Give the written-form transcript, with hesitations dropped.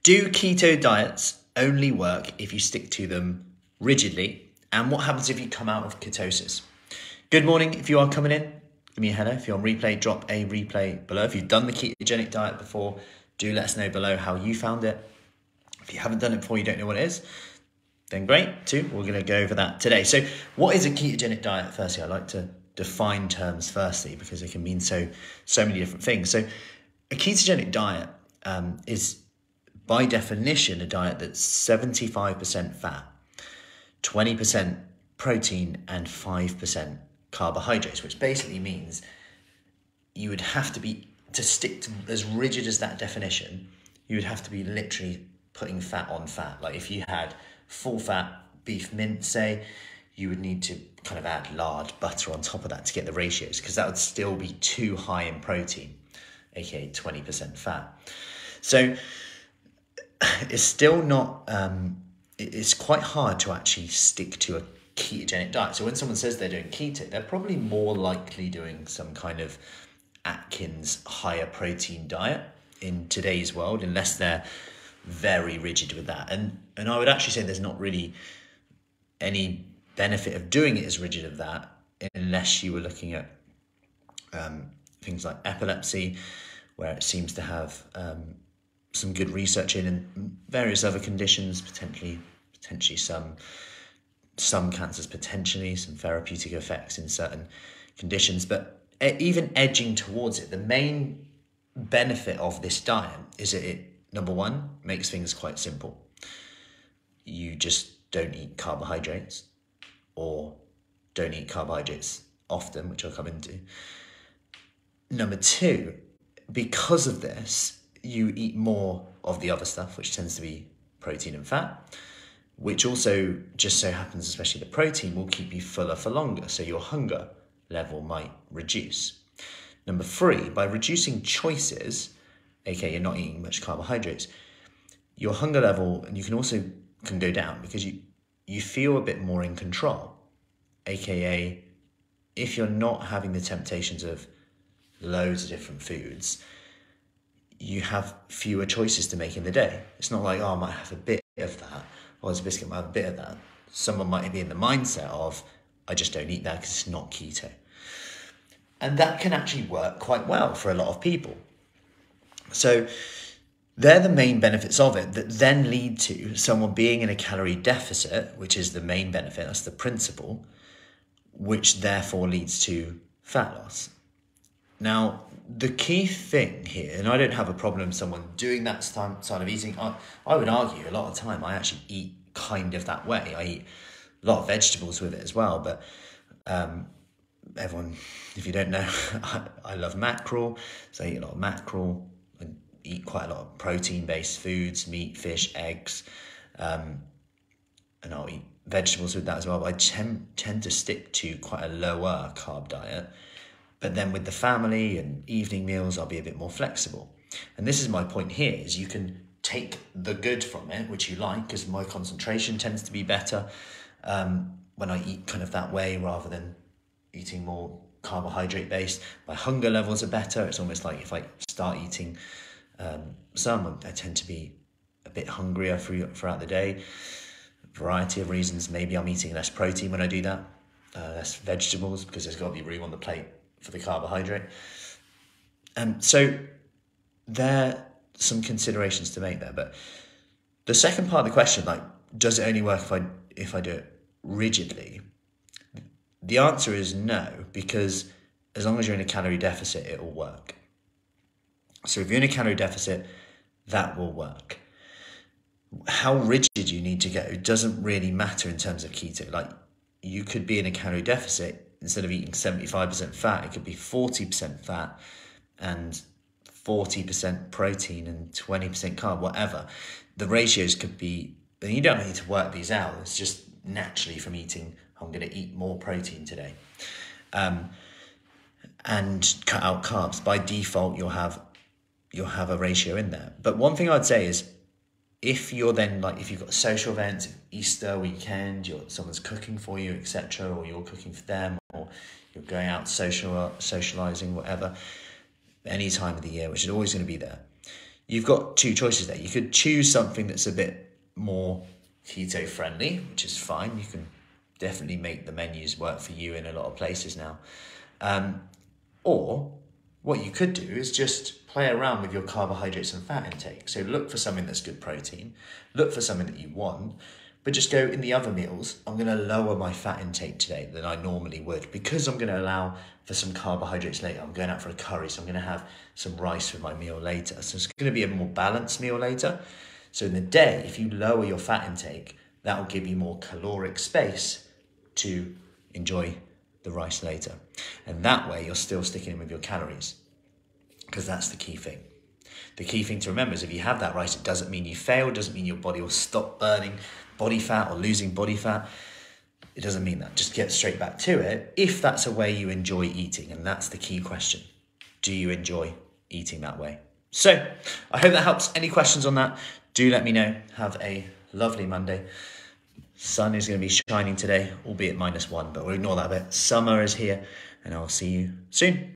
Do keto diets only work if you stick to them rigidly? And what happens if you come out of ketosis? Good morning. If you are coming in, give me a hello. If you're on replay, drop a replay below. If you've done the ketogenic diet before, do let us know below how you found it. If you haven't done it before, you don't know what it is, then great too. We're going to go over that today. So what is a ketogenic diet? Firstly, I like to define terms firstly because they can mean so many different things. So a ketogenic diet is by definition a diet that's 75% fat, 20% protein and 5% carbohydrates, which basically means you would have to be, to stick to as rigid as that definition, you would have to be literally putting fat on fat. Like if you had full fat beef mince, say, you would need to kind of add lard, butter on top of that to get the ratios, because that would still be too high in protein, aka 20% fat. So it's still not, it's quite hard to actually stick to a ketogenic diet. So when someone says they're doing keto, they're probably more likely doing some kind of Atkins higher protein diet in today's world, unless they're very rigid with that. And I would actually say there's not really any benefit of doing it as rigid as that, unless you were looking at things like epilepsy, where it seems to have some good research in, and various other conditions, potentially some cancers, potentially some therapeutic effects in certain conditions. But even edging towards it, the main benefit of this diet is that it, number one, makes things quite simple. You just don't eat carbohydrates, or don't eat carbohydrates often, which I'll come into. Number two, because of this, you eat more of the other stuff, which tends to be protein and fat, which also just so happens, especially the protein, will keep you fuller for longer. So your hunger level might reduce. Number three, by reducing choices, aka you're not eating much carbohydrates, your hunger level, and you can go down because you feel a bit more in control, aka if you're not having the temptations of loads of different foods, you have fewer choices to make in the day. It's not like, oh, I might have a bit of that, or as a biscuit, I might have a bit of that. Someone might be in the mindset of, I just don't eat that because it's not keto. And that can actually work quite well for a lot of people. So they're the main benefits of it that then lead to someone being in a calorie deficit, which is the main benefit, that's the principle, which therefore leads to fat loss. Now, the key thing here, and I don't have a problem with someone doing that style of eating. I would argue a lot of the time I actually eat kind of that way. I eat a lot of vegetables with it as well, but everyone, if you don't know, I love mackerel, so I eat a lot of mackerel. I eat quite a lot of protein-based foods, meat, fish, eggs, and I'll eat vegetables with that as well, but I tend to stick to quite a lower carb diet. But then with the family and evening meals, I'll be a bit more flexible. And this is my point here, is you can take the good from it, which you like, because my concentration tends to be better when I eat kind of that way rather than eating more carbohydrate based. My hunger levels are better. It's almost like if I start eating some, I tend to be a bit hungrier throughout the day. Variety of reasons. Maybe I'm eating less protein when I do that, less vegetables, because there's got to be room on the plate for the carbohydrate. So there are some considerations to make there. But the second part of the question, like, does it only work if I do it rigidly? The answer is no, because as long as you're in a calorie deficit, it will work. So if you're in a calorie deficit, that will work. How rigid you need to go doesn't really matter in terms of keto. Like, you could be in a calorie deficit, instead of eating 75% fat, it could be 40% fat and 40% protein and 20% carb, whatever. The ratios could be, and you don't need to work these out. It's just naturally from eating, I'm going to eat more protein today. And cut out carbs. By default, you'll have a ratio in there. But one thing I'd say is, if you're then, like, if you've got social events, Easter weekend, someone's cooking for you, etc., or you're cooking for them, or you're going out socializing, whatever, any time of the year, which is always going to be there, you've got two choices there. You could choose something that's a bit more keto friendly, which is fine. You can definitely make the menus work for you in a lot of places now. Or what you could do is just play around with your carbohydrates and fat intake. So look for something that's good protein, look for something that you want, but just go in the other meals, I'm going to lower my fat intake today than I normally would, because I'm going to allow for some carbohydrates later. I'm going out for a curry, so I'm going to have some rice with my meal later. So it's going to be a more balanced meal later. So in the day, if you lower your fat intake, that will give you more caloric space to enjoy the rice later. And that way you're still sticking with your calories, because that's the key thing. The key thing to remember is if you have that rice, it doesn't mean you fail, it doesn't mean your body will stop burning body fat or losing body fat. It doesn't mean that. Just get straight back to it if that's a way you enjoy eating. And that's the key question. Do you enjoy eating that way? So I hope that helps. Any questions on that, do let me know. Have a lovely Monday. Sun is going to be shining today, albeit -1, but we'll ignore that bit. Summer is here, and I'll see you soon.